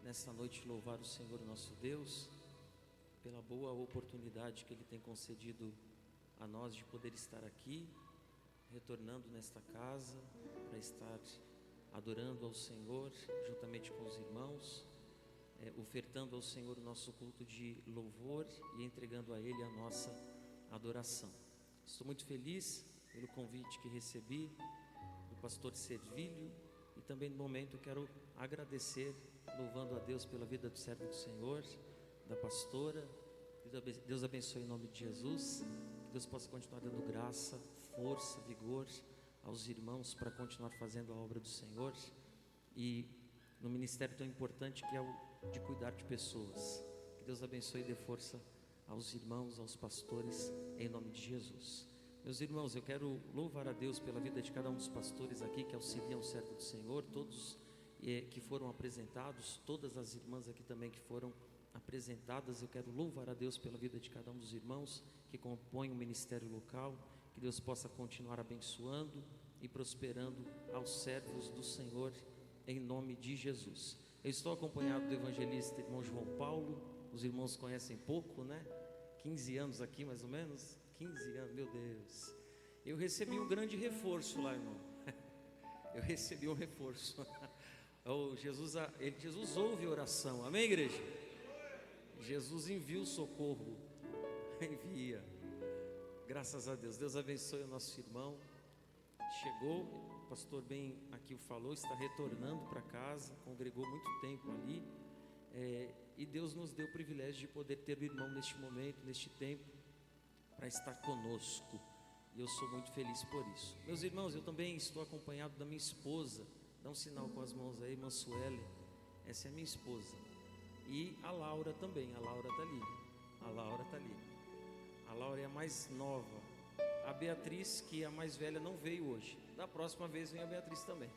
nesta noite louvar o Senhor nosso Deus pela boa oportunidade que Ele tem concedido a nós de poder estar aqui, retornando nesta casa para estar adorando ao Senhor juntamente com os irmãos, ofertando ao Senhor o nosso culto de louvor e entregando a Ele a nossa adoração. Estou muito feliz pelo convite que recebi do pastor Servílio e também no momento quero agradecer, louvando a Deus pela vida do servo do Senhor, da pastora. Deus abençoe em nome de Jesus, que Deus possa continuar dando graça, força, vigor aos irmãos para continuar fazendo a obra do Senhor e no ministério tão importante que é o de cuidar de pessoas. Que Deus abençoe e dê força aos irmãos, aos pastores, em nome de Jesus. Meus irmãos, eu quero louvar a Deus pela vida de cada um dos pastores aqui que auxiliam o servo do Senhor, todos que foram apresentados, todas as irmãs aqui também que foram apresentadas. Eu quero louvar a Deus pela vida de cada um dos irmãos que compõem o ministério local. Que Deus possa continuar abençoando e prosperando aos servos do Senhor, em nome de Jesus. Eu estou acompanhado do evangelista irmão João Paulo. Os irmãos conhecem pouco, né? 15 anos aqui mais ou menos. 15 anos, meu Deus. Eu recebi um grande reforço lá, irmão. Eu recebi um reforço. Jesus ouve a oração, amém, igreja? Jesus envia o socorro, envia. Graças a Deus. Deus abençoe o nosso irmão. Chegou, o pastor bem aqui o falou, está retornando para casa, congregou muito tempo ali, e Deus nos deu o privilégio de poder ter o irmão neste momento, neste tempo, para estar conosco, e eu sou muito feliz por isso. Meus irmãos, eu também estou acompanhado da minha esposa. Dá um sinal com as mãos aí, irmã Sueli. Essa é a minha esposa. E a Laura também, a Laura está ali. A Laura está ali. A Laura é a mais nova. A Beatriz, que é a mais velha, não veio hoje. Da próxima vez vem a Beatriz também.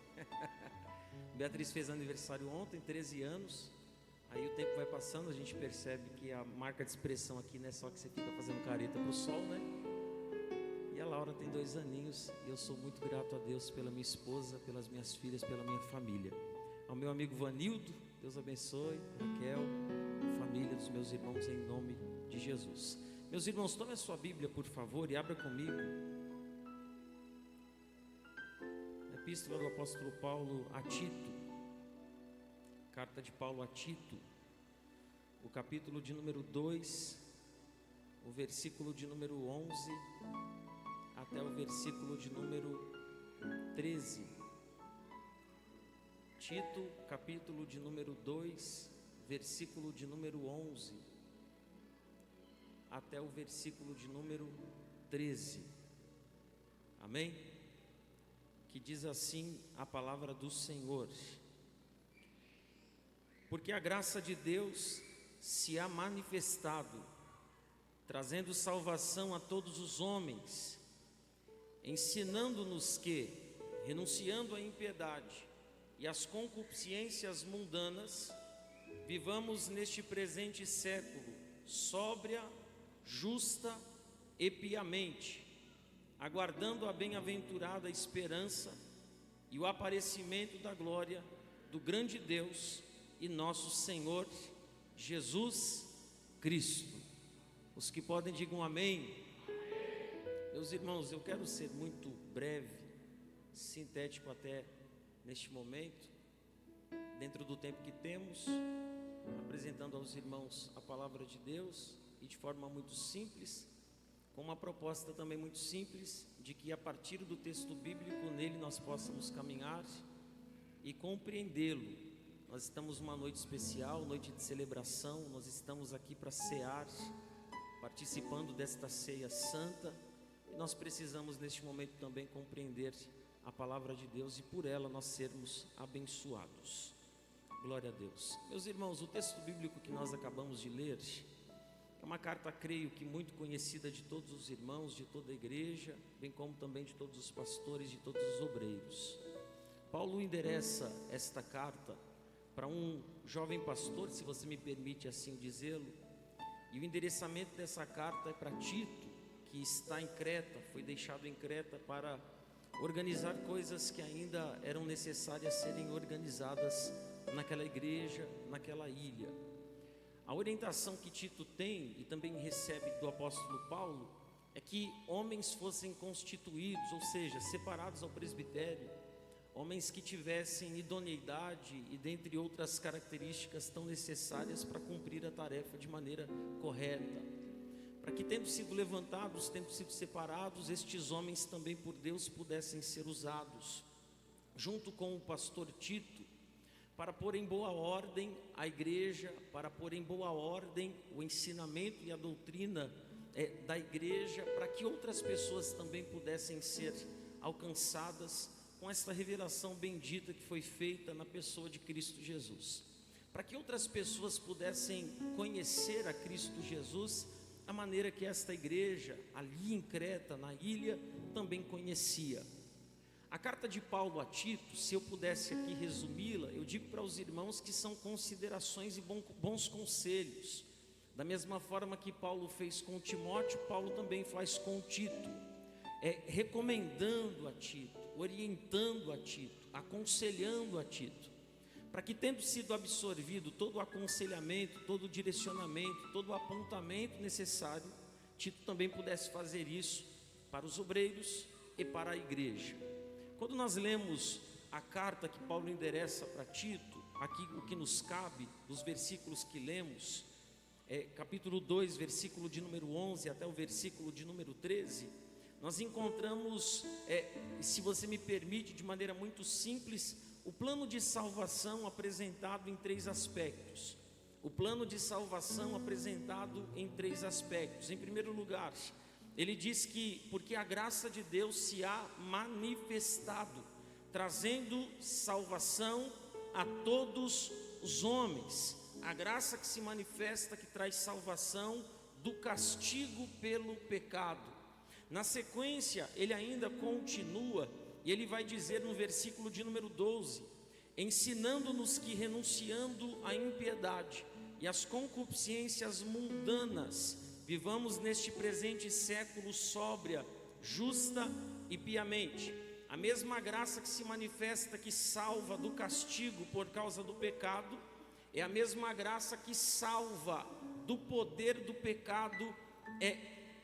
Beatriz fez aniversário ontem, 13 anos. Aí o tempo vai passando, a gente percebe que a marca de expressão aqui não é só que você fica fazendo careta para o sol, né? E a Laura tem 2 aninhos e eu sou muito grato a Deus pela minha esposa, pelas minhas filhas, pela minha família. Ao meu amigo Vanildo, Deus abençoe, Raquel, família dos meus irmãos, em nome de Jesus. Meus irmãos, tome a sua Bíblia, por favor, e abra comigo a Epístola do apóstolo Paulo a Tito. Carta de Paulo a Tito, o capítulo de número 2, o versículo de número 11 até o versículo de número 13. Tito, capítulo de número 2, versículo de número 11 até o versículo de número 13. Amém? Que diz assim a palavra do Senhor: porque a graça de Deus se há manifestado, trazendo salvação a todos os homens, ensinando-nos que, renunciando à impiedade e às concupiscências mundanas, vivamos neste presente século sóbria, justa e piamente, aguardando a bem-aventurada esperança e o aparecimento da glória do grande Deus e nosso Senhor Jesus Cristo. Os que podem digam amém. Meus irmãos, eu quero ser muito breve, sintético até neste momento, dentro do tempo que temos, apresentando aos irmãos a palavra de Deus e de forma muito simples, com uma proposta também muito simples, de que a partir do texto bíblico nele nós possamos caminhar e compreendê-lo. Nós estamos numa noite especial, noite de celebração, nós estamos aqui para cear, participando desta ceia santa, e nós precisamos neste momento também compreender a palavra de Deus e por ela nós sermos abençoados. Glória a Deus. Meus irmãos, o texto bíblico que nós acabamos de ler é uma carta, creio que muito conhecida de todos os irmãos, de toda a igreja, bem como também de todos os pastores, de todos os obreiros. Paulo endereça esta carta para um jovem pastor, se você me permite assim dizê-lo, e o endereçamento dessa carta é para Tito, que está em Creta, foi deixado em Creta para organizar coisas que ainda eram necessárias serem organizadas naquela igreja, naquela ilha. A orientação que Tito tem e também recebe do apóstolo Paulo é que homens fossem constituídos, ou seja, separados ao presbitério, homens que tivessem idoneidade e dentre outras características tão necessárias para cumprir a tarefa de maneira correta, para que, tendo sido levantados, tendo sido separados, estes homens também por Deus pudessem ser usados, junto com o pastor Tito, para pôr em boa ordem a igreja, para pôr em boa ordem o ensinamento e a doutrina da igreja, para que outras pessoas também pudessem ser alcançadas com esta revelação bendita que foi feita na pessoa de Cristo Jesus, para que outras pessoas pudessem conhecer a Cristo Jesus a maneira que esta igreja ali em Creta, na ilha, também conhecia. A carta de Paulo a Tito, se eu pudesse aqui resumi-la, eu digo para os irmãos que são considerações e bons conselhos. Da mesma forma que Paulo fez com Timóteo, Paulo também faz com Tito, recomendando a Tito, orientando a Tito, aconselhando a Tito, para que, tendo sido absorvido todo o aconselhamento, todo o direcionamento, todo o apontamento necessário, Tito também pudesse fazer isso para os obreiros e para a igreja. Quando nós lemos a carta que Paulo endereça para Tito, aqui o que nos cabe, dos versículos que lemos, capítulo 2, versículo de número 11 até o versículo de número 13, nós encontramos, se você me permite, de maneira muito simples, o plano de salvação apresentado em três aspectos. O plano de salvação apresentado em três aspectos. Em primeiro lugar, ele diz que porque a graça de Deus se há manifestado, trazendo salvação a todos os homens. A graça que se manifesta, que traz salvação do castigo pelo pecado. Na sequência, ele ainda continua, e ele vai dizer no versículo de número 12: ensinando-nos que, renunciando à impiedade e às concupiscências mundanas, vivamos neste presente século sóbria, justa e piamente. A mesma graça que se manifesta, que salva do castigo por causa do pecado, é a mesma graça que salva do poder do pecado,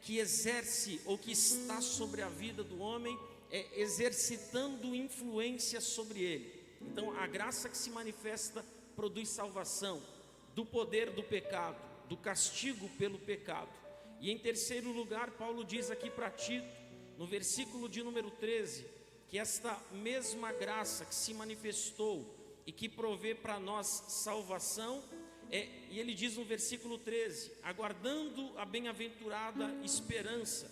que exerce ou que está sobre a vida do homem, exercitando influência sobre ele. Então, a graça que se manifesta produz salvação do poder do pecado, do castigo pelo pecado. E em terceiro lugar, Paulo diz aqui para Tito, no versículo de número 13, que esta mesma graça que se manifestou e que provê para nós salvação, e ele diz no versículo 13: aguardando a bem-aventurada esperança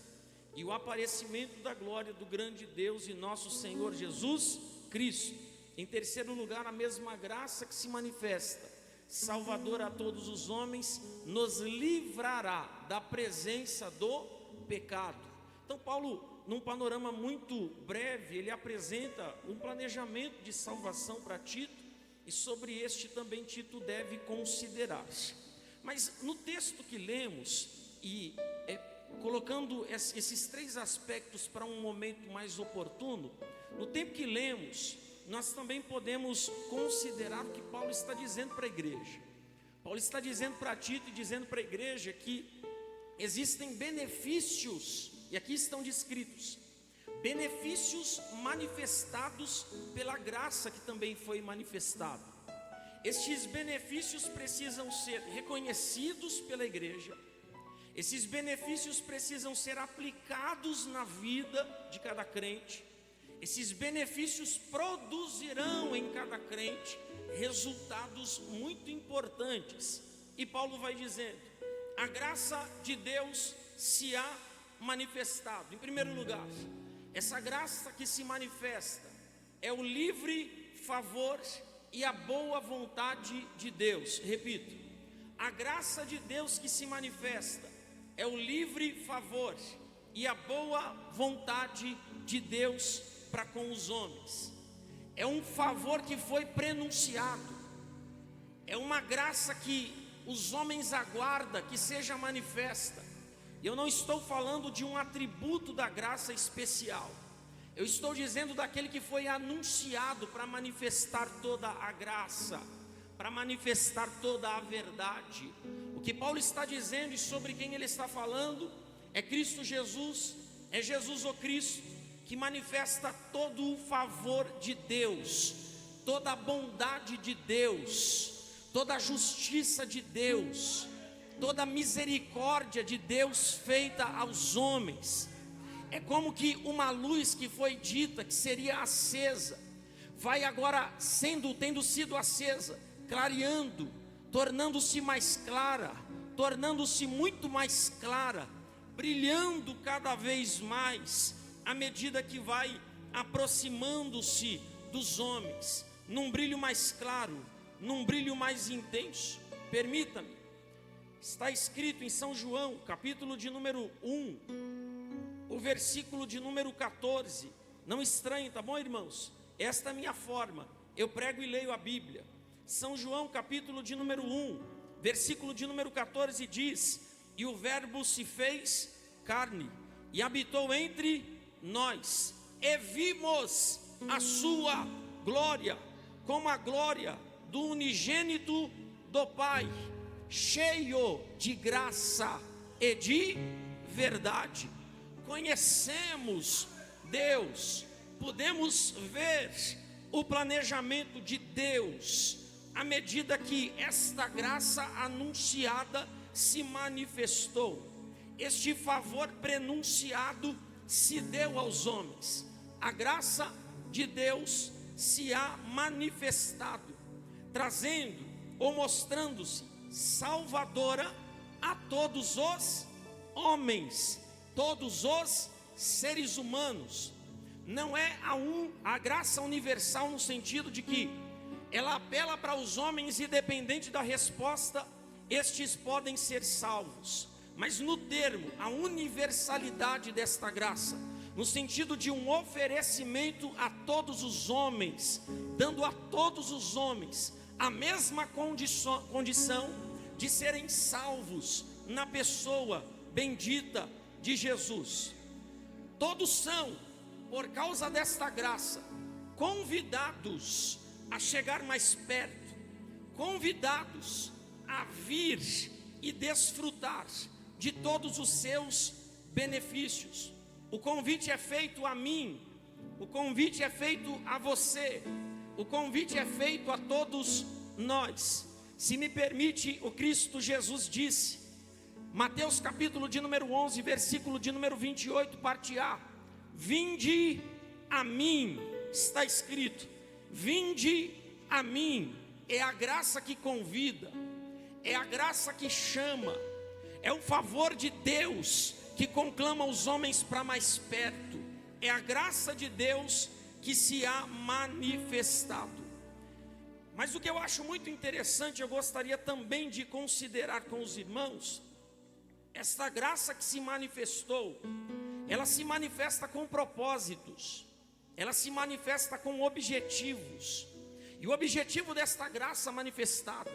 e o aparecimento da glória do grande Deus e nosso Senhor Jesus Cristo. Em terceiro lugar, a mesma graça que se manifesta, salvadora a todos os homens, nos livrará da presença do pecado. Então Paulo, num panorama muito breve, ele apresenta um planejamento de salvação para Tito, e sobre este também Tito deve considerar-se. Mas no texto que lemos, e colocando esses três aspectos para um momento mais oportuno, no tempo que lemos, nós também podemos considerar o que Paulo está dizendo para a igreja. Paulo está dizendo para Tito e dizendo para a igreja que existem benefícios, e aqui estão descritos, benefícios manifestados pela graça que também foi manifestada. Estes benefícios precisam ser reconhecidos pela igreja, esses benefícios precisam ser aplicados na vida de cada crente, esses benefícios produzirão em cada crente resultados muito importantes. E Paulo vai dizendo: a graça de Deus se há manifestado. Em primeiro lugar, essa graça que se manifesta é o livre favor e a boa vontade de Deus. Repito, a graça de Deus que se manifesta é o livre favor e a boa vontade de Deus para com os homens. É um favor que foi prenunciado, é uma graça que os homens aguardam que seja manifesta. Eu não estou falando de um atributo da graça especial, eu estou dizendo daquele que foi anunciado para manifestar toda a graça. para manifestar toda a verdade. O que Paulo está dizendo e sobre quem ele está falando é Cristo Jesus, é Jesus o Cristo, que manifesta todo o favor de Deus, toda a bondade de Deus, toda a justiça de Deus, toda a misericórdia de Deus feita aos homens. É como que uma luz que foi dita que seria acesa, vai agora tendo sido acesa, clareando, tornando-se mais clara, tornando-se muito mais clara, brilhando cada vez mais, à medida que vai aproximando-se dos homens, num brilho mais claro, num brilho mais intenso. Permita-me, está escrito em São João, capítulo de número 1, o versículo de número 14, não estranhe, tá bom, irmãos? Esta é a minha forma, eu prego e leio a Bíblia. São João, capítulo de número 1, versículo de número 14 diz: e o verbo se fez carne, e habitou entre nós, e vimos a sua glória, como a glória do unigênito do Pai, cheio de graça e de verdade. Conhecemos Deus, podemos ver o planejamento de Deus, à medida que esta graça anunciada se manifestou, este favor prenunciado se deu aos homens, a graça de Deus se há manifestado, trazendo ou mostrando-se salvadora a todos os homens, todos os seres humanos. Não é a graça universal no sentido de que ela apela para os homens, independente da resposta, estes podem ser salvos. Mas no termo, a universalidade desta graça, no sentido de um oferecimento a todos os homens, dando a todos os homens a mesma condição de serem salvos na pessoa bendita de Jesus. Todos são, por causa desta graça, convidados a chegar mais perto, convidados a vir e desfrutar de todos os seus benefícios. O convite é feito a mim, o convite é feito a você, o convite é feito a todos nós. Se me permite, o Cristo Jesus disse, Mateus capítulo de número 11, versículo de número 28, parte A: vinde a mim, está escrito, vinde a mim. É a graça que convida, é a graça que chama, é o favor de Deus que conclama os homens para mais perto, é a graça de Deus que se há manifestado. Mas o que eu acho muito interessante, eu gostaria também de considerar com os irmãos, esta graça que se manifestou, ela se manifesta com propósitos, ela se manifesta com objetivos. E o objetivo desta graça manifestada,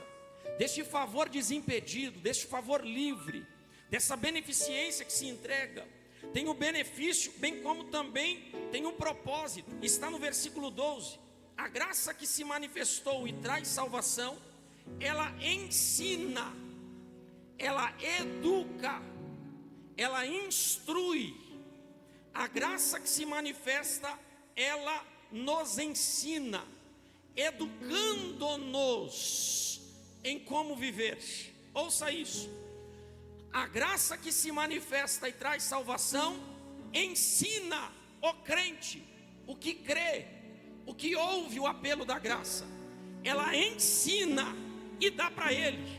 deste favor desimpedido, deste favor livre, dessa beneficência que se entrega, tem o benefício, bem como também tem um propósito. Está no versículo 12. A graça que se manifestou e traz salvação, ela ensina, ela educa, ela instrui. A graça que se manifesta, ela nos ensina, educando-nos em como viver. Ouça isso. A graça que se manifesta e traz salvação, ensina o crente, o que crê, o que ouve o apelo da graça. Ela ensina e dá para ele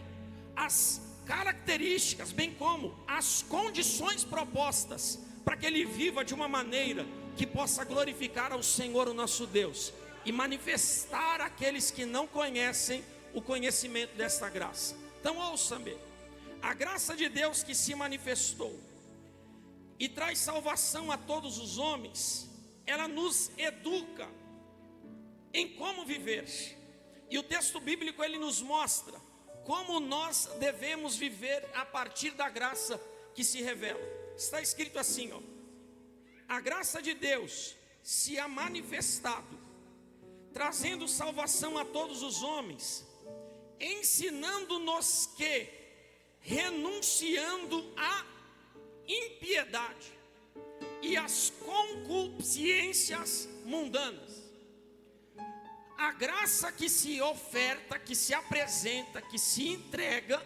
as características, bem como as condições propostas para que ele viva de uma maneira que possa glorificar ao Senhor, o nosso Deus, e manifestar àqueles que não conhecem o conhecimento desta graça. Então ouça-me, a graça de Deus que se manifestou e traz salvação a todos os homens, ela nos educa em como viver. E o texto bíblico ele nos mostra como nós devemos viver a partir da graça que se revela. Está escrito assim, ó: a graça de Deus se há manifestado, trazendo salvação a todos os homens, ensinando-nos que, renunciando à impiedade e às concupiscências mundanas, a graça que se oferta, que se apresenta, que se entrega,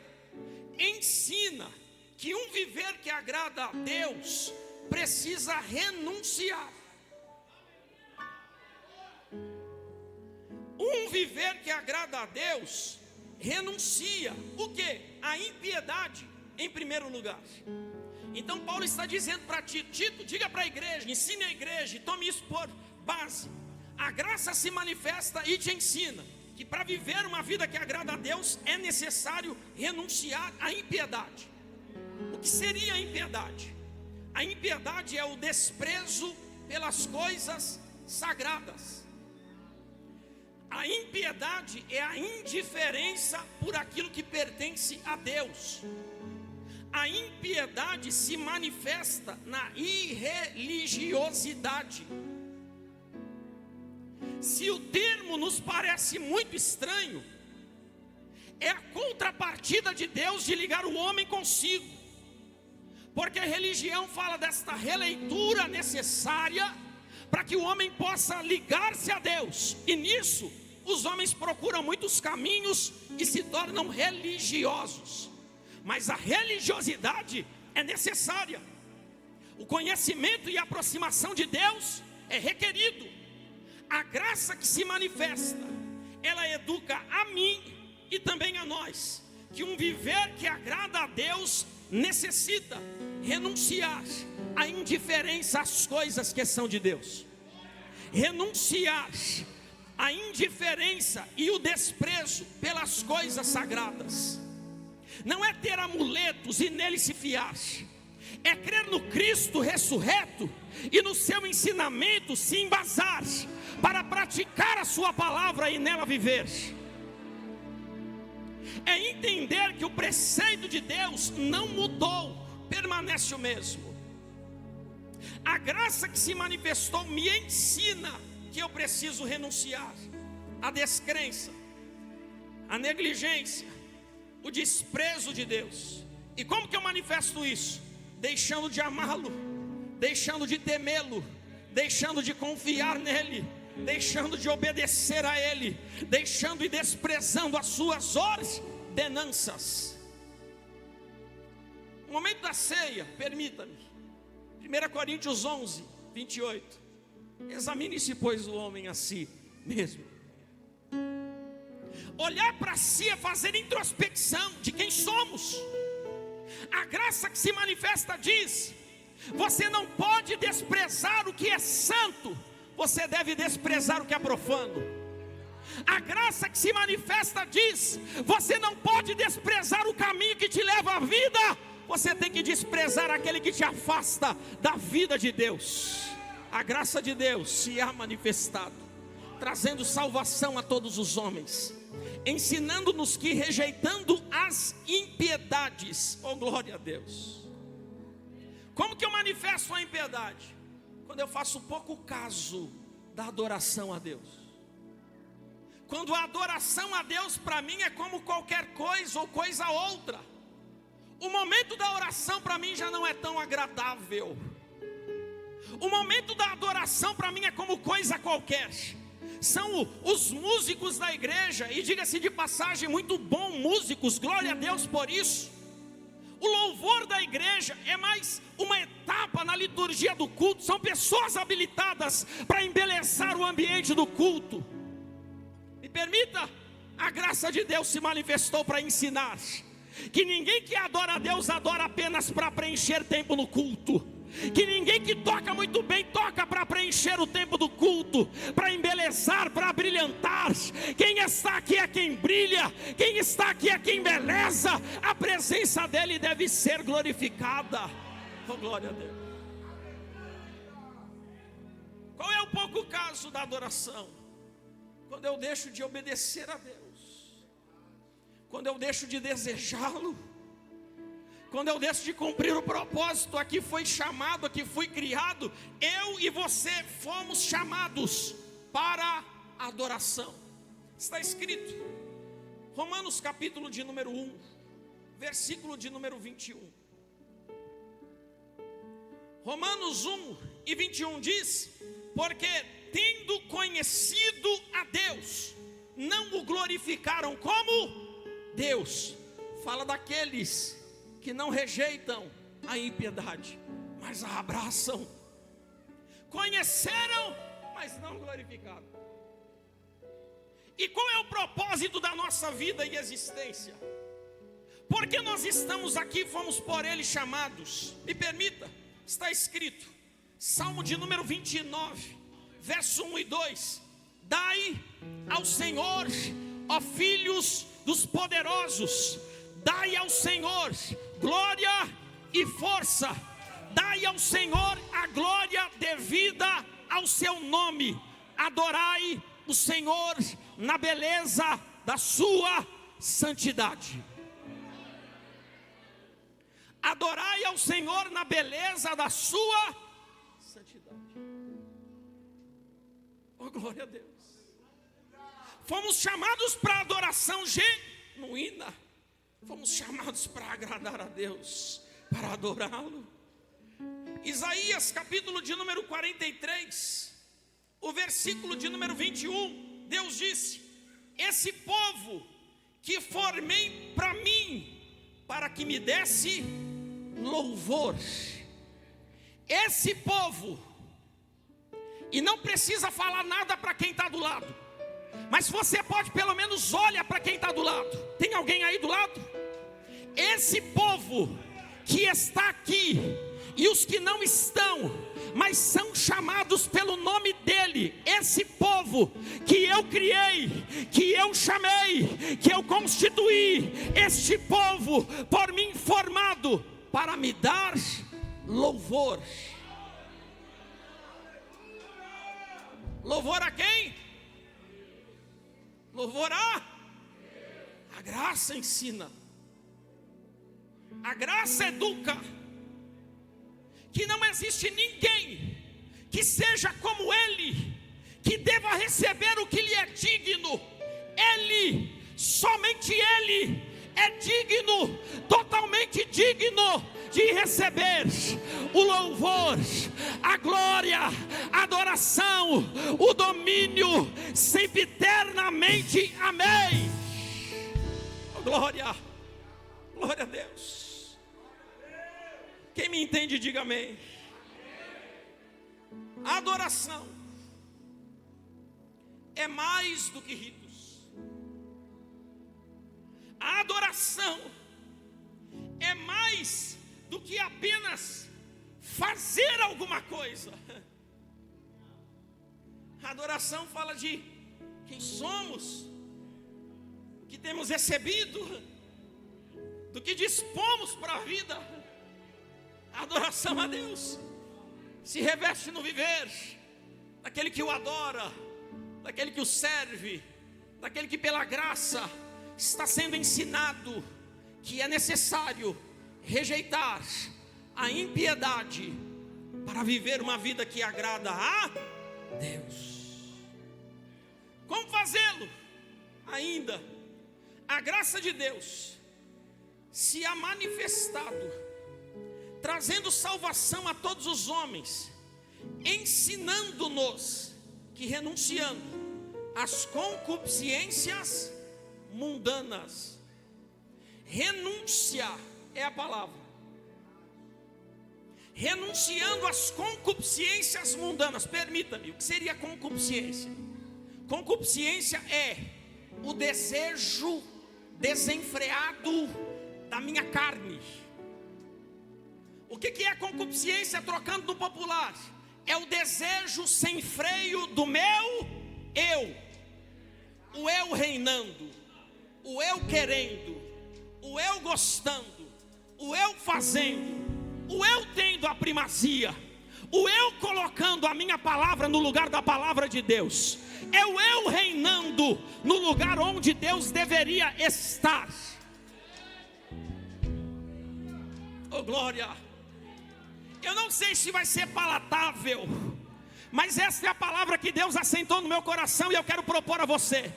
ensina que um viver que agrada a Deus precisa renunciar. Um viver que agrada a Deus renuncia o quê? A impiedade em primeiro lugar. Então Paulo está dizendo para Tito: Tito, diga para a igreja, ensine a igreja, e tome isso por base. A graça se manifesta e te ensina que para viver uma vida que agrada a Deus é necessário renunciar à impiedade. O que seria a impiedade? A impiedade é o desprezo pelas coisas sagradas. A impiedade é a indiferença por aquilo que pertence a Deus. A impiedade se manifesta na irreligiosidade. Se o termo nos parece muito estranho, é a contrapartida de Deus de ligar o homem consigo. Porque a religião fala desta releitura necessária para que o homem possa ligar-se a Deus. E nisso, os homens procuram muitos caminhos e se tornam religiosos. Mas a religiosidade é necessária. O conhecimento e a aproximação de Deus é requerido. A graça que se manifesta, ela educa a mim e também a nós, que um viver que agrada a Deus necessita renunciar à indiferença às coisas que são de Deus. Renunciar à indiferença e o desprezo pelas coisas sagradas. Não é ter amuletos e nele se fiar. É crer no Cristo ressurreto e no seu ensinamento se embasar para praticar a sua palavra e nela viver. É entender que o preceito de Deus não mudou, permanece o mesmo. A graça que se manifestou me ensina que eu preciso renunciar à descrença, à negligência, o desprezo de Deus. E como que eu manifesto isso? Deixando de amá-lo, deixando de temê-lo, deixando de confiar nele, deixando de obedecer a ele, deixando e desprezando as suas ordenanças. No momento da ceia, permita-me, 1 Coríntios 11, 28. Examine-se, pois, o homem a si mesmo. Olhar para si é fazer introspecção de quem somos. A graça que se manifesta diz: você não pode desprezar o que é santo, você deve desprezar o que é profano. A graça que se manifesta diz: você não pode desprezar o caminho que te leva à vida, você tem que desprezar aquele que te afasta da vida de Deus. A graça de Deus se há manifestado, trazendo salvação a todos os homens, ensinando-nos que, rejeitando as impiedades, oh glória a Deus. Como que eu manifesto a impiedade? Quando eu faço pouco caso da adoração a Deus. Quando a adoração a Deus para mim é como qualquer coisa ou coisa outra. O momento da oração para mim já não é tão agradável. O momento da adoração para mim é como coisa qualquer. São os músicos da igreja, e diga-se de passagem, muito bons músicos, glória a Deus por isso. O louvor da igreja é mais uma etapa na liturgia do culto. São pessoas habilitadas para embelezar o ambiente do culto. Me permita, a graça de Deus se manifestou para ensinar que ninguém que adora a Deus adora apenas para preencher tempo no culto. Que ninguém que toca muito bem toca para preencher o tempo do culto, para embelezar, para brilhantar. Quem está aqui é quem brilha, quem está aqui é quem embeleza. A presença dele deve ser glorificada. Oh, glória a Deus. Qual é o pouco caso da adoração? Quando eu deixo de obedecer a Deus, quando eu deixo de desejá-lo, quando eu deixo de cumprir o propósito a que foi chamado, a que fui criado. Eu e você fomos chamados para a adoração. Está escrito: Romanos capítulo de número 1, versículo de número 21. Romanos 1 e 21 diz: porque tendo conhecido a Deus, não o glorificaram como Deus. Fala daqueles que não rejeitam a impiedade, mas a abraçam. Conheceram, mas não glorificaram. E qual é o propósito da nossa vida e existência? Porque nós estamos aqui, fomos por Ele chamados. Me permita, está escrito, Salmo de número 29, verso 1 e 2: dai ao Senhor, ó filhos dos poderosos, dai ao Senhor glória e força, dai ao Senhor a glória devida ao seu nome, adorai o Senhor na beleza da sua santidade. Adorai ao Senhor na beleza da sua santidade. Oh, glória a Deus. Fomos chamados para adoração genuína. Fomos chamados para agradar a Deus, para adorá-lo. Isaías capítulo de número 43, o versículo de número 21, Deus disse: esse povo que formei para mim, para que me desse louvor. Esse povo, e não precisa falar nada para quem está do lado, mas você pode pelo menos olhar para quem está do lado. Tem alguém aí do lado? Esse povo que está aqui, e os que não estão, mas são chamados pelo nome dele, esse povo que eu criei, que eu chamei, que eu constituí, este povo por mim formado para me dar louvor. Louvor a quem? Louvor a graça ensina, a graça educa. Que não existe ninguém que seja como ele, que deva receber o que lhe é digno. Ele, somente ele é digno, totalmente digno de receber o louvor, a glória, a adoração, o domínio, sempre eternamente. Amém. Oh, glória, glória a Deus. Quem me entende, diga amém. A adoração é mais do que ritos. A adoração é mais do que apenas fazer alguma coisa. A adoração fala de quem somos, o que temos recebido, do que dispomos para a vida. A adoração a Deus se reveste no viver daquele que o adora, daquele que o serve, daquele que pela graça está sendo ensinado que é necessário rejeitar a impiedade para viver uma vida que agrada a Deus. Como fazê-lo? Ainda, a graça de Deus se há manifestado, trazendo salvação a todos os homens, ensinando-nos que renunciando às concupiscências mundanas. Renúncia é a palavra. Renunciando às concupiscências mundanas. Permita-me, o que seria concupiscência? Concupiscência é o desejo desenfreado da minha carne. O que é concupiscência, trocando do popular? É o desejo sem freio do meu eu. O eu reinando, o eu querendo, o eu gostando, o eu fazendo, o eu tendo a primazia, o eu colocando a minha palavra no lugar da palavra de Deus. É o eu reinando no lugar onde Deus deveria estar. Oh, glória! Eu não sei se vai ser palatável, mas essa é a palavra que Deus assentou no meu coração e eu quero propor a você.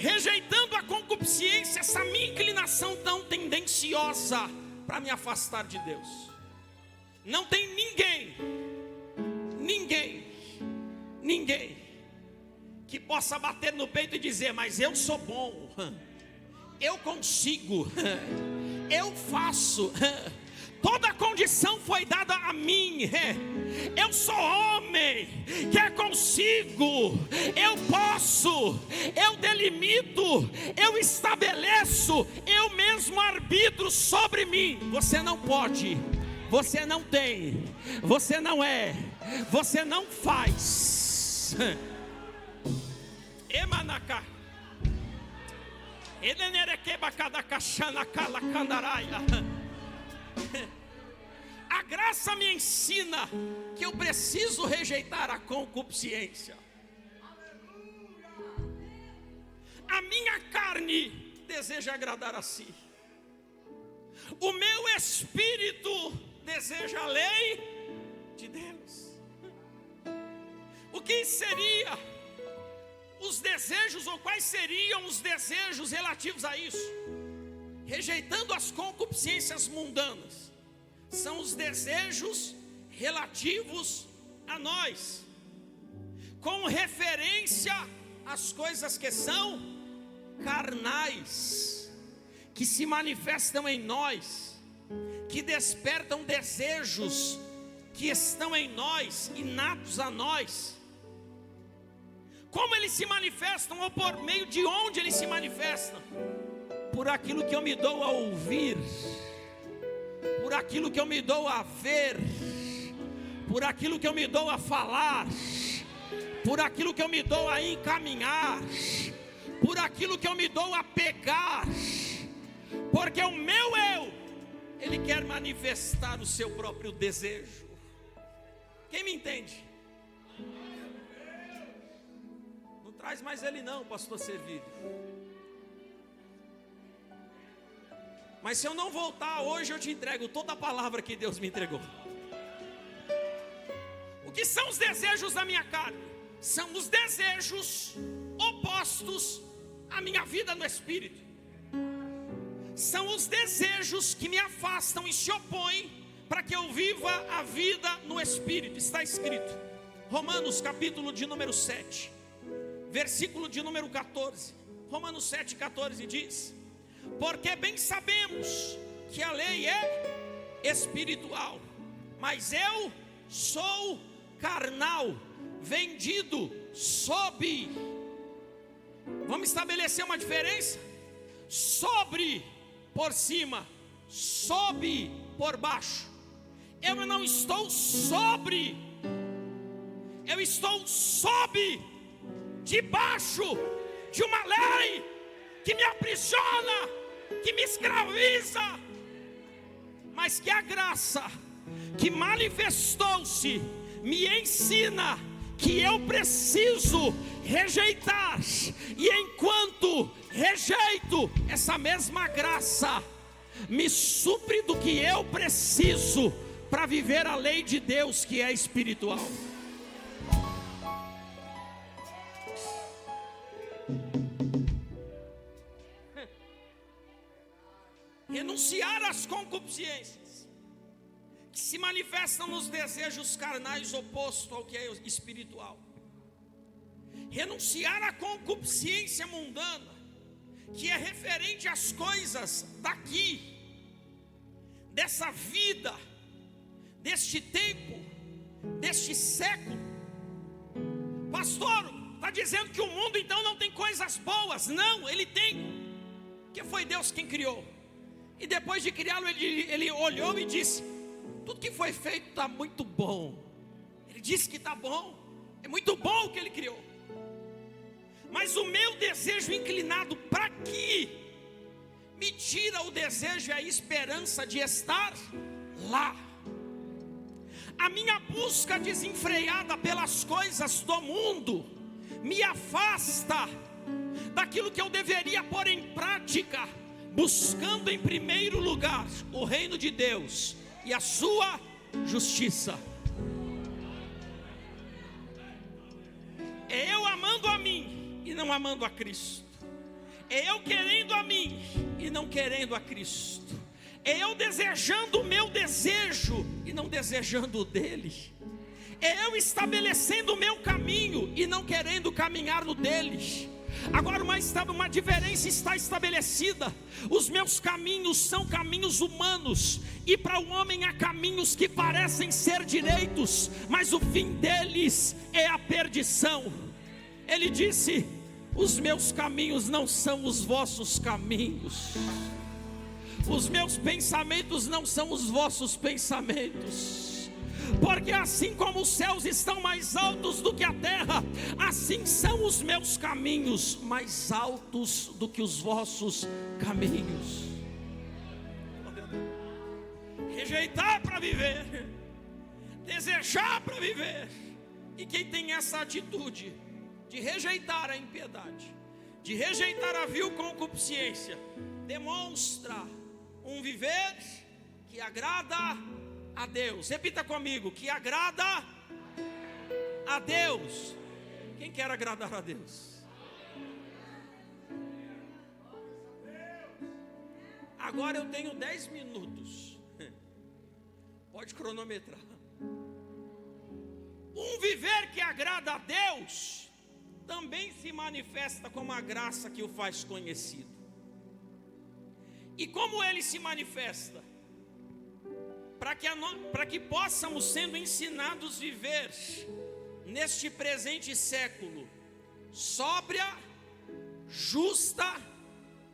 rejeitando a concupiscência, essa minha inclinação tão tendenciosa para me afastar de Deus. Não tem ninguém que possa bater no peito e dizer: mas eu sou bom, eu consigo, eu faço, toda a condição foi dada a mim, eu sou homem, que eu consigo, eu posso, eu delimito, eu estabeleço, eu mesmo arbitro sobre mim. Você não pode, você não tem, você não é, você não faz. Emanaka. A graça me ensina que eu preciso rejeitar a concupiscência. A minha carne deseja agradar a si, o meu espírito deseja a lei de Deus. O que seria os desejos, ou quais seriam os desejos relativos a isso? Rejeitando as concupiscências mundanas, são os desejos relativos a nós, com referência às coisas que são carnais, que se manifestam em nós, que despertam desejos que estão em nós, inatos a nós. Como eles se manifestam, ou por meio de onde eles se manifestam? Por aquilo que eu me dou a ouvir, por aquilo que eu me dou a ver, por aquilo que eu me dou a falar, por aquilo que eu me dou a encaminhar, por aquilo que eu me dou a pegar. Porque o meu eu, ele quer manifestar o seu próprio desejo. Quem me entende? Traz mais ele não, pastor Servírio. Mas se eu não voltar hoje, eu te entrego toda a palavra que Deus me entregou. O que são os desejos da minha carne? São os desejos opostos à minha vida no Espírito. São os desejos que me afastam e se opõem para que eu viva a vida no Espírito. Está escrito, Romanos capítulo de número 7, versículo de número 14. Romanos 7, 14 diz: porque bem sabemos que a lei é espiritual, mas eu sou carnal, vendido sob. Vamos estabelecer uma diferença? Sobre por cima, sob por baixo. Eu não estou sobre, eu estou sob, debaixo de uma lei que me aprisiona, que me escraviza. Mas que a graça que manifestou-se me ensina que eu preciso rejeitar, e enquanto rejeito, essa mesma graça me supre do que eu preciso para viver a lei de Deus, que é espiritual. Renunciar às concupiscências que se manifestam nos desejos carnais, oposto ao que é espiritual. Renunciar à concupiscência mundana, que é referente às coisas daqui, dessa vida, deste tempo, deste século. Pastor, está dizendo que o mundo então não tem coisas boas? Não, ele tem, porque foi Deus quem criou. E depois de criá-lo, ele olhou e disse: tudo que foi feito está muito bom. Ele disse que está bom, é muito bom o que ele criou. Mas o meu desejo inclinado para aqui me tira o desejo e a esperança de estar lá. A minha busca desenfreada pelas coisas do mundo me afasta daquilo que eu deveria pôr em prática, buscando em primeiro lugar o reino de Deus e a sua justiça. É eu amando a mim e não amando a Cristo. É eu querendo a mim e não querendo a Cristo. É eu desejando o meu desejo e não desejando o dele. É eu estabelecendo o meu caminho e não querendo caminhar no dele. Agora uma diferença está estabelecida. Os meus caminhos são caminhos humanos, e para o homem há caminhos que parecem ser direitos, mas o fim deles é a perdição. Ele disse: os meus caminhos não são os vossos caminhos, os meus pensamentos não são os vossos pensamentos. Porque assim como os céus estão mais altos do que a terra, assim são os meus caminhos mais altos do que os vossos caminhos. Rejeitar para viver, desejar para viver. E quem tem essa atitude de rejeitar a impiedade, de rejeitar a vil concupiscência, demonstra um viver que agrada a Deus. Repita comigo: que agrada a Deus. Quem quer agradar a Deus? Agora eu tenho 10 minutos. Pode cronometrar. Um viver que agrada a Deus também se manifesta como a graça que o faz conhecido. E como ele se manifesta? Para que possamos, sendo ensinados a viver neste presente século, sóbria, justa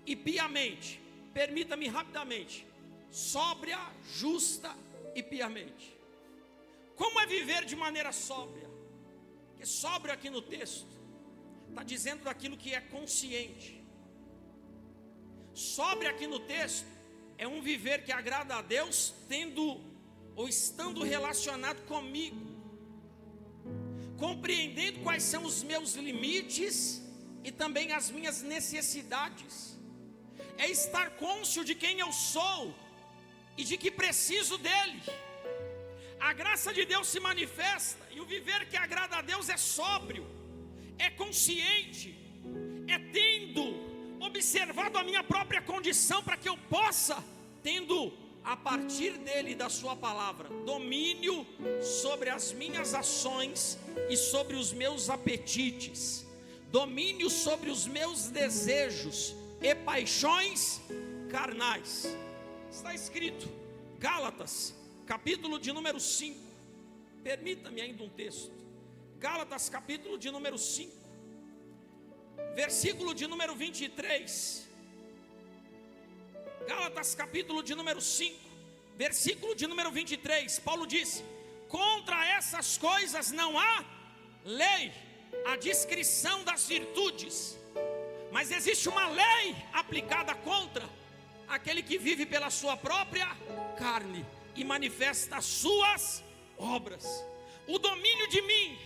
e piamente. Permita-me rapidamente: sóbria, justa e piamente. Como é viver de maneira sóbria? Porque sóbrio aqui no texto está dizendo daquilo que é consciente. Sóbrio aqui no texto é um viver que agrada a Deus, tendo ou estando relacionado comigo, compreendendo quais são os meus limites e também as minhas necessidades. É estar cônscio de quem eu sou e de que preciso dele. A graça de Deus se manifesta, e o viver que agrada a Deus é sóbrio, é consciente, é tendo observado a minha própria condição, para que eu possa, tendo a partir dele, da sua palavra, domínio sobre as minhas ações e sobre os meus apetites, domínio sobre os meus desejos e paixões carnais. Está escrito, Gálatas, capítulo de número 5. Permita-me ainda um texto. Gálatas, capítulo de número 5, versículo de número 23. Gálatas, capítulo de número 5, versículo de número 23. Paulo disse: contra essas coisas não há lei, a descrição das virtudes, mas existe uma lei aplicada contra aquele que vive pela sua própria carne e manifesta as suas obras. O domínio de mim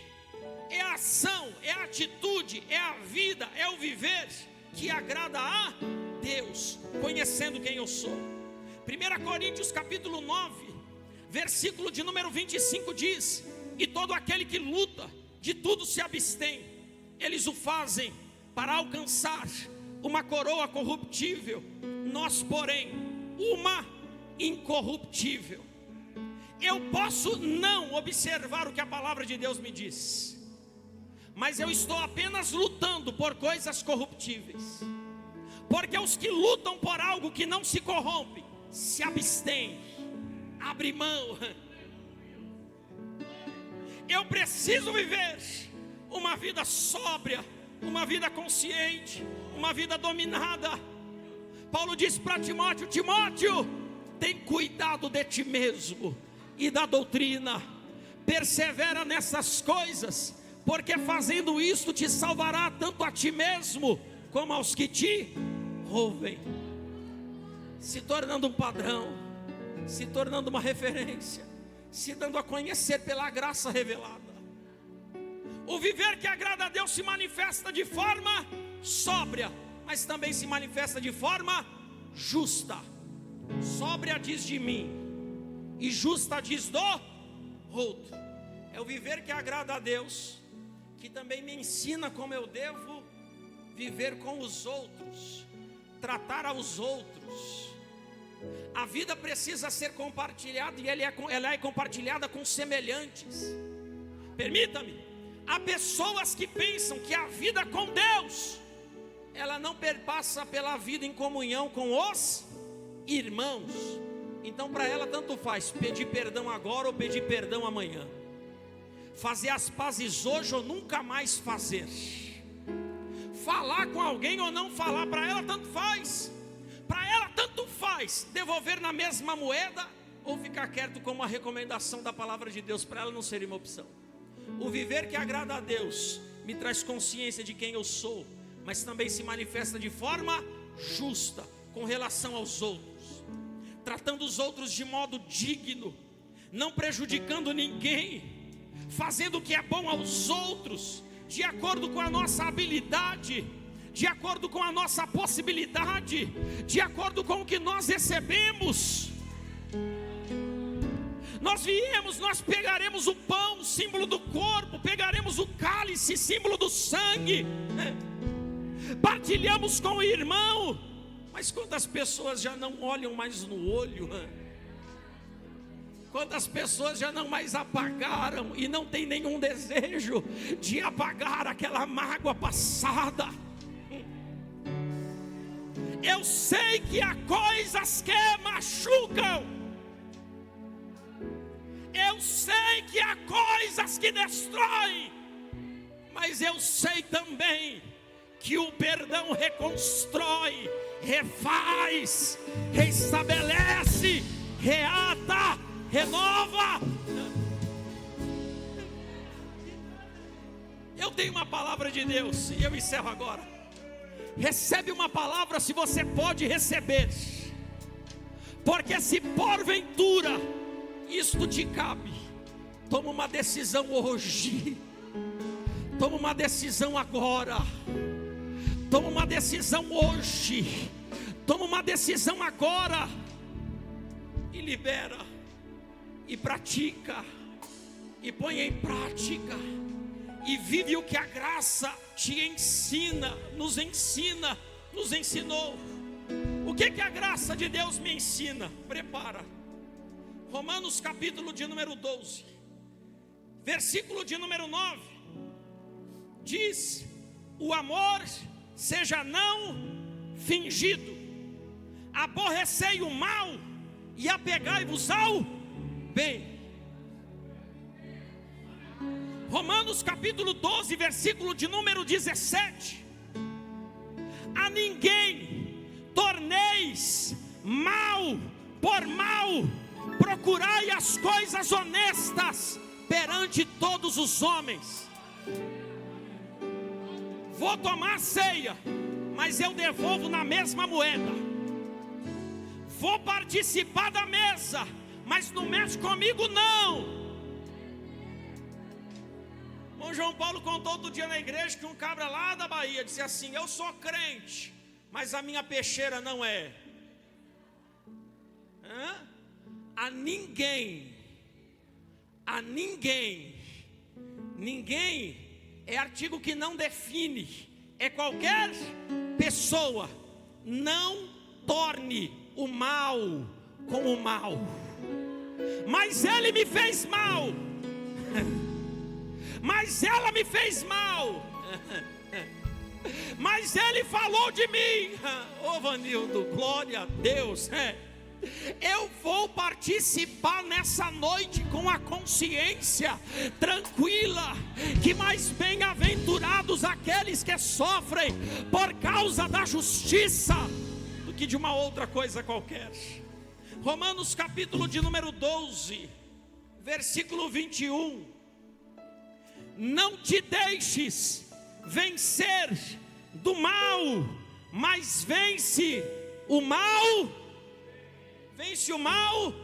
é a ação, é a atitude, é a vida, é o viver que agrada a Deus, conhecendo quem eu sou. 1 Coríntios capítulo 9, versículo de número 25 diz: e todo aquele que luta, de tudo se abstém, eles o fazem para alcançar uma coroa corruptível, nós porém uma incorruptível. Eu posso não observar o que a palavra de Deus me diz, mas eu estou apenas lutando por coisas corruptíveis, porque os que lutam por algo que não se corrompe, se abstêm, abrem mão. Eu preciso viver uma vida sóbria, uma vida consciente, uma vida dominada. Paulo diz para Timóteo: Timóteo, tem cuidado de ti mesmo e da doutrina, persevera nessas coisas, porque fazendo isto te salvará tanto a ti mesmo como aos que te ouvem. Se tornando um padrão, se tornando uma referência, se dando a conhecer pela graça revelada. O viver que agrada a Deus se manifesta de forma sóbria, mas também se manifesta de forma justa. Sóbria diz de mim e justa diz do outro. É o viver que agrada a Deus, que também me ensina como eu devo viver com os outros. tratar aos outros. A vida precisa ser compartilhada, e ela é compartilhada com semelhantes. Permita-me, há pessoas que pensam que a vida com Deus, ela não perpassa pela vida em comunhão com os irmãos. Então para ela tanto faz pedir perdão agora ou pedir perdão amanhã, fazer as pazes hoje ou nunca mais fazer, falar com alguém ou não falar, para ela tanto faz. Para ela tanto faz devolver na mesma moeda ou ficar quieto, como a recomendação da palavra de Deus. Para ela não seria uma opção. O viver que agrada a Deus me traz consciência de quem eu sou, mas também se manifesta de forma justa com relação aos outros, tratando os outros de modo digno, não prejudicando ninguém, fazendo o que é bom aos outros, de acordo com a nossa habilidade, de acordo com a nossa possibilidade, de acordo com o que nós recebemos. Nós viemos, nós pegaremos o pão, símbolo do corpo, pegaremos o cálice, símbolo do sangue, partilhamos com o irmão. Mas quantas pessoas já não olham mais no olho? Quantas pessoas já não mais apagaram e não tem nenhum desejo de apagar aquela mágoa passada? Eu sei que há coisas que machucam, eu sei que há coisas que destroem, mas eu sei também que o perdão reconstrói, refaz, restabelece, reata, renova. Eu tenho uma palavra de Deus e eu encerro agora. Recebe uma palavra se você pode receber, porque se porventura isto te cabe, toma uma decisão hoje, toma uma decisão agora, toma uma decisão hoje, toma uma decisão agora, e libera, e pratica, e põe em prática, e vive o que a graça te ensina, nos ensinou. O que a graça de Deus me ensina? Prepara. Romanos capítulo de número 12, versículo de número 9, diz: o amor seja não fingido, aborrecei o mal e apegai-vos ao bem. Romanos capítulo 12, versículo de número 17: a ninguém torneis mal por mal, procurai as coisas honestas perante todos os homens. Vou tomar ceia, mas eu devolvo na mesma moeda. Vou participar da mesa, mas não mexe comigo não. O João Paulo contou outro dia na igreja que um cabra lá da Bahia disse assim: eu sou crente, mas a minha peixeira não é. A ninguém é artigo que não define, é qualquer pessoa. Não torne o mal com o mal. Mas ele me fez mal, mas ela me fez mal, mas ele falou de mim. Ô Vanildo, glória a Deus. Eu vou participar nessa noite com a consciência tranquila, que mais bem-aventurados aqueles que sofrem por causa da justiça do que de uma outra coisa qualquer. Romanos capítulo de número 12, versículo 21: não te deixes vencer do mal, mas vence o mal. Vence o mal.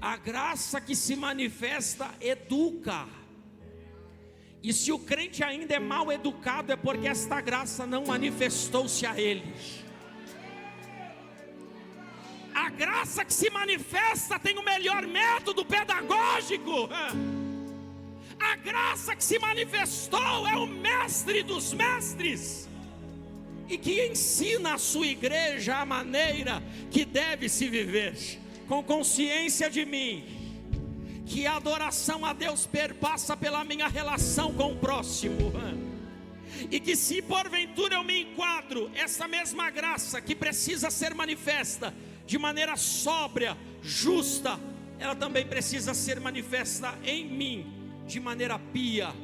A graça que se manifesta educa. E se o crente ainda é mal educado, é porque esta graça não manifestou-se a ele. A graça que se manifesta tem o melhor método pedagógico. A graça que se manifestou é o mestre dos mestres, e que ensina a sua igreja a maneira que deve se viver, com consciência de mim, que a adoração a Deus perpassa pela minha relação com o próximo, e que se porventura eu me enquadro, essa mesma graça que precisa ser manifesta de maneira sóbria, justa, ela também precisa ser manifesta em mim de maneira pia.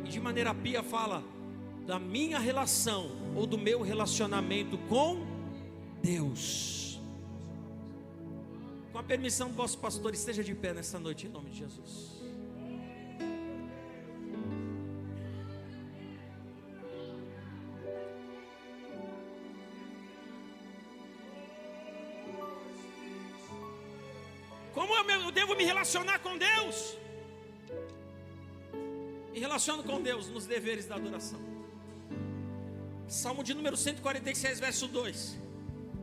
E de maneira pia fala da minha relação ou do meu relacionamento com Deus. Com a permissão do vosso pastor, esteja de pé nessa noite em nome de Jesus. Como eu devo me relacionar com Deus? Me relaciono com Deus nos deveres da adoração. Salmo de número 146, verso 2.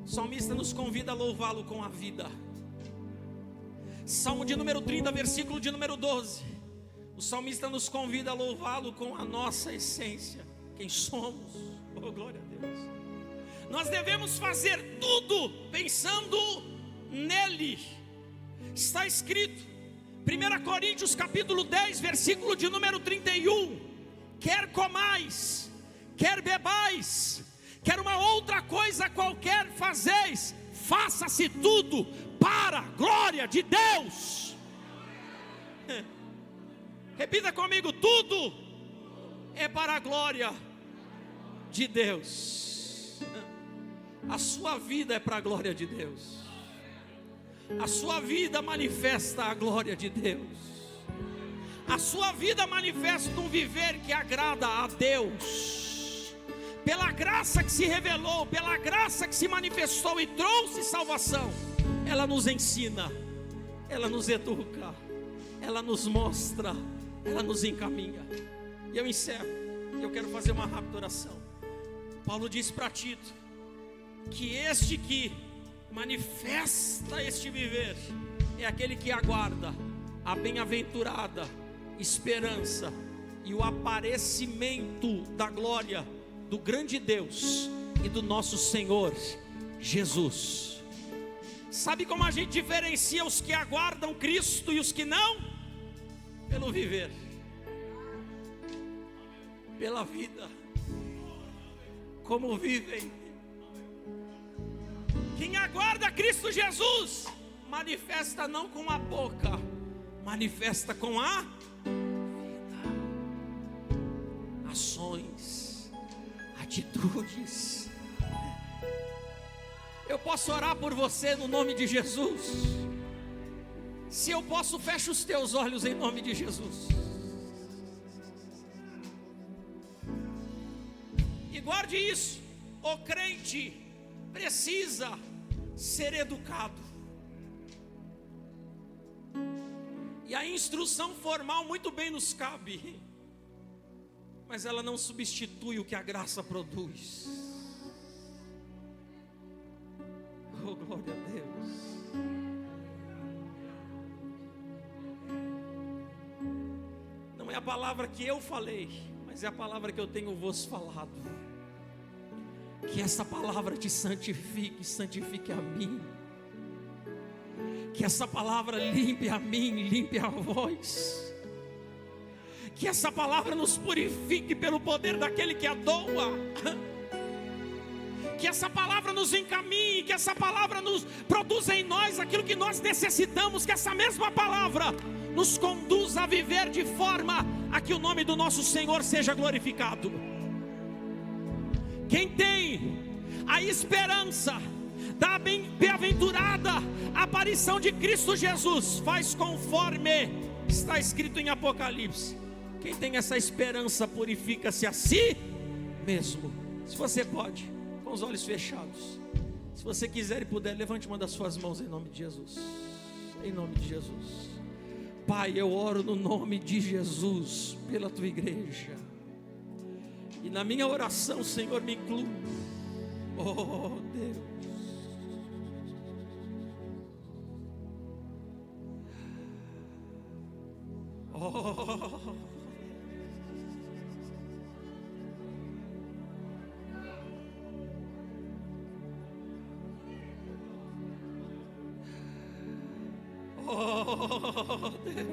O salmista nos convida a louvá-lo com a vida. Salmo de número 30, versículo de número 12. O salmista nos convida a louvá-lo com a nossa essência. Quem somos? Oh, glória a Deus. Nós devemos fazer tudo pensando nele. Está escrito 1 Coríntios capítulo 10, versículo de número 31. Quer comais, quer bebais, quer uma outra coisa qualquer fazeis, faça-se tudo para a glória de Deus. Repita comigo: tudo é para a glória de Deus. A sua vida é para a glória de Deus. A sua vida manifesta a glória de Deus. A sua vida manifesta um viver que agrada a Deus. Pela graça que se revelou, pela graça que se manifestou e trouxe salvação, ela nos ensina, ela nos educa, ela nos mostra, ela nos encaminha. E eu encerro, eu quero fazer uma rápida oração. Paulo disse para Tito que este que manifesta este viver é aquele que aguarda a bem-aventurada esperança e o aparecimento da glória do grande Deus e do nosso Senhor Jesus. Sabe como a gente diferencia os que aguardam Cristo e os que não? Pelo viver, pela vida, como vivem. Quem aguarda Cristo Jesus manifesta não com a boca, manifesta com a vida, ações, atitudes. Eu posso orar por você no nome de Jesus. Se eu posso, fecha os teus olhos em nome de Jesus. E guarde isso: o crente precisa ser educado. E a instrução formal muito bem nos cabe, mas ela não substitui o que a graça produz. Oh, glória a Deus. Não é a palavra que eu falei, mas é a palavra que eu tenho vos falado. Que essa palavra te santifique, santifique a mim. Que essa palavra limpe a mim, limpe a vós. Que essa palavra nos purifique pelo poder daquele que a doa. Que essa palavra nos encaminhe, que essa palavra nos produza em nós aquilo que nós necessitamos. Que essa mesma palavra nos conduza a viver de forma a que o nome do nosso Senhor seja glorificado. Quem tem a esperança da bem-aventurada aparição de Cristo Jesus, faz conforme está escrito em Apocalipse. Quem tem essa esperança purifica-se a si mesmo. Se você pode, com os olhos fechados, se você quiser e puder, levante uma das suas mãos em nome de Jesus. Em nome de Jesus. Pai, eu oro no nome de Jesus pela tua igreja. E na minha oração, Senhor, me inclui. Oh Deus, Oh. Oh, Deus.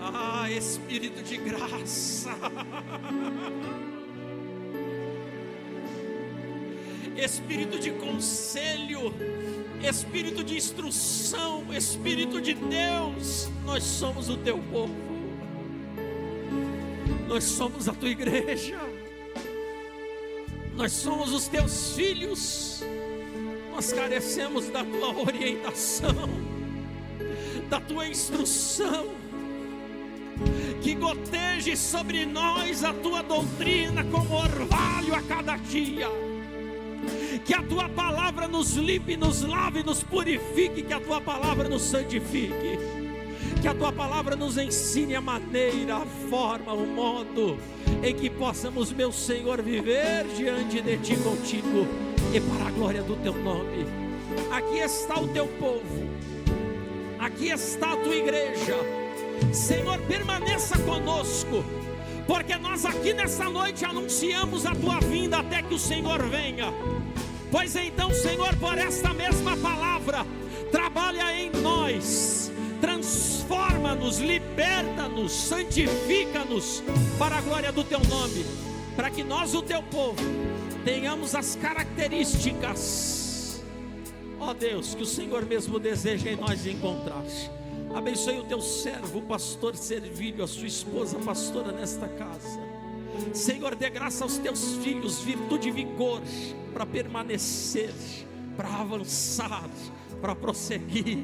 Ah, Espírito de graça, Espírito de conselho, Espírito de instrução, Espírito de Deus, nós somos o teu povo, nós somos a tua igreja, nós somos os teus filhos, nós carecemos da tua orientação, da tua instrução. Que goteje sobre nós a tua doutrina como orvalho a cada dia. Que a tua palavra nos limpe, nos lave, nos purifique. Que a tua palavra nos santifique. Que a tua palavra nos ensine a maneira, a forma, o modo em que possamos, meu Senhor, viver diante de ti contigo e para a glória do teu nome. Aqui está o teu povo, aqui está a tua igreja. Senhor, permaneça conosco, porque nós aqui nessa noite anunciamos a tua vinda até que o Senhor venha. Pois então, Senhor, por esta mesma palavra, trabalha em nós, transforma-nos, liberta-nos, santifica-nos para a glória do teu nome, para que nós, o teu povo, tenhamos as características, ó Deus, que o Senhor mesmo deseja em nós encontrar. Abençoe o teu servo, o pastor Servilho, a sua esposa pastora nesta casa. Senhor, dê graça aos teus filhos, virtude e vigor para permanecer, para avançar, para prosseguir.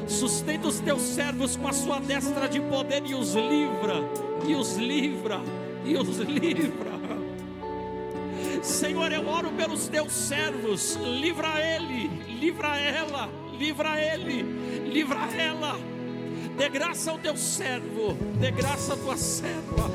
Sustenta os teus servos com a sua destra de poder e os livra, e os livra, e os livra. Senhor, eu oro pelos teus servos, livra ele, livra ela, livra ele, livra ela. Dê graça ao teu servo, dê graça à tua serva.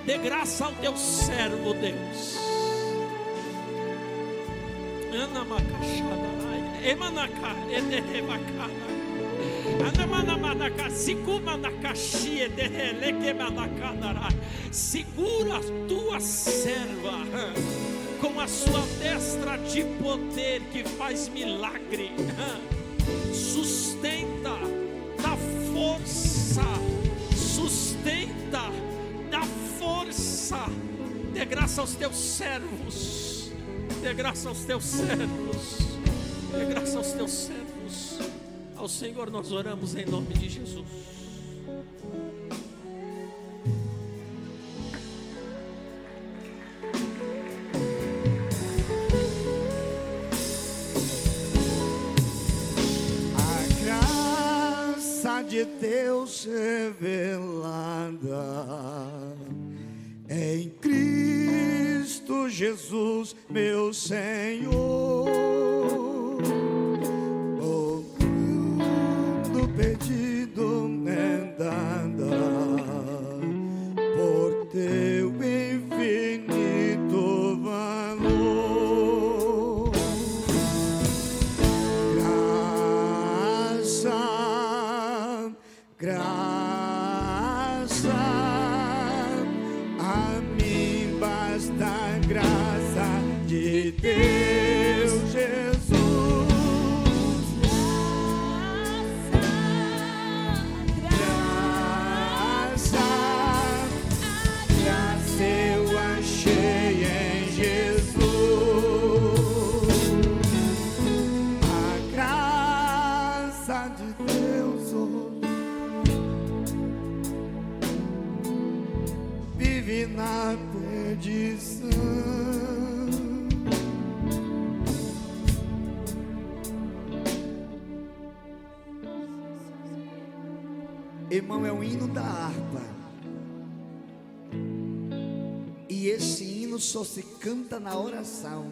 Dê graça ao teu servo, Deus. Segura a tua serva com a sua destra de poder que faz milagre. Sustenta, dá força, sustenta, dá força. Dê graça aos teus servos, dê graça aos teus servos, dê graça aos teus servos. Ao Senhor nós oramos em nome de Jesus. A graça de Deus revelada em Cristo Jesus, meu Senhor. Pedido é dada por teu infinito valor. Graça, graça, a mim basta a graça de Deus, Jesus. Na perdição. Irmão, é o hino da harpa. E esse hino só se canta na oração.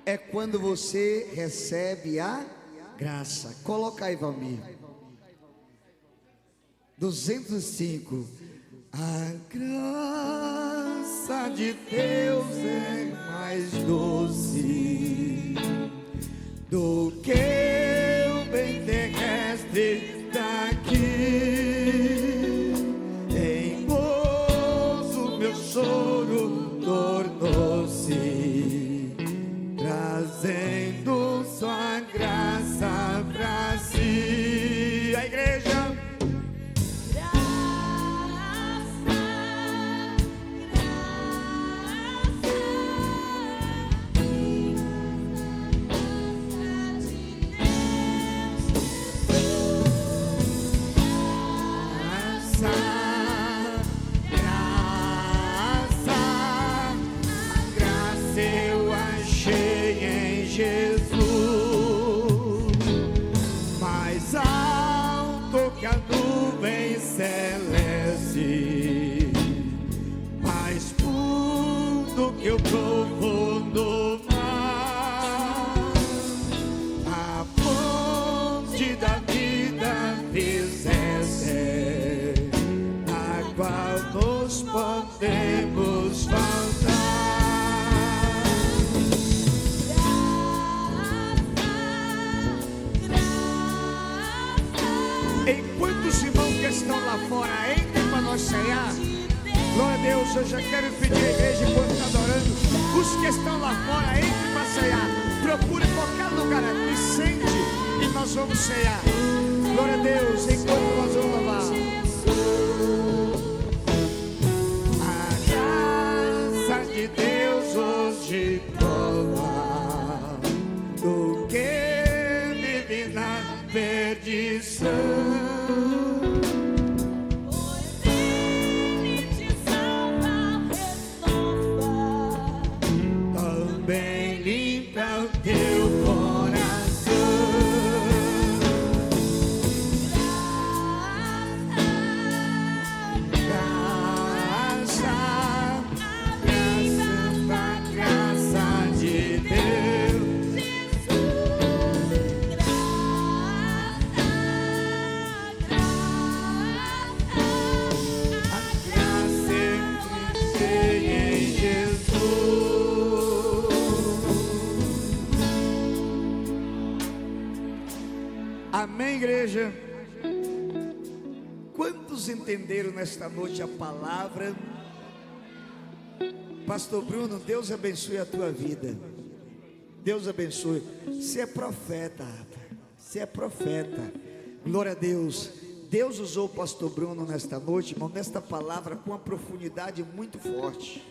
É quando você recebe a graça. Coloca aí, Valmir. 205. A graça de Deus é mais doce do que o bem terrestre daqui. Em gozo meu choro tornou-se, trazendo sua graça pra si. A igreja. Celeste, mais fundo que o profundo mar, a fonte da vida fizesse, a qual nos podemos faltar. Enquanto os irmãos que estão lá fora entrem para nós ceiar, glória a Deus, eu já quero pedir à igreja enquanto está adorando, os que estão lá fora entrem para ceiar, procure qualquer lugar aqui, sente e nós vamos ceiar. Glória a Deus, enquanto nós vamos louvar. A graça de Deus hoje prova do que vive na perdição. Amém, igreja? Quantos entenderam nesta noite a palavra? Pastor Bruno, Deus abençoe a tua vida. Deus abençoe. Você é profeta, rapaz. Você é profeta. Glória a Deus. Deus usou o pastor Bruno nesta noite, irmão, nesta palavra com uma profundidade muito forte.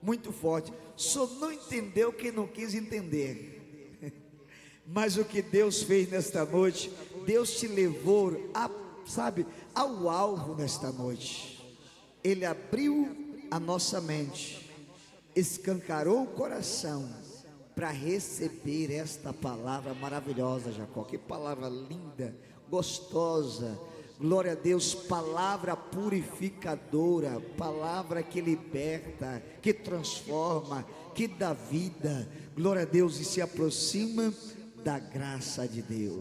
Muito forte. Só não entendeu quem não quis entender. Mas o que Deus fez nesta noite, Deus te levou ao alvo nesta noite. Ele abriu a nossa mente, escancarou o coração para receber esta palavra maravilhosa, Jacó. Que palavra linda, gostosa. Glória a Deus, palavra purificadora, palavra que liberta, que transforma, que dá vida. Glória a Deus, e se aproxima da graça de Deus.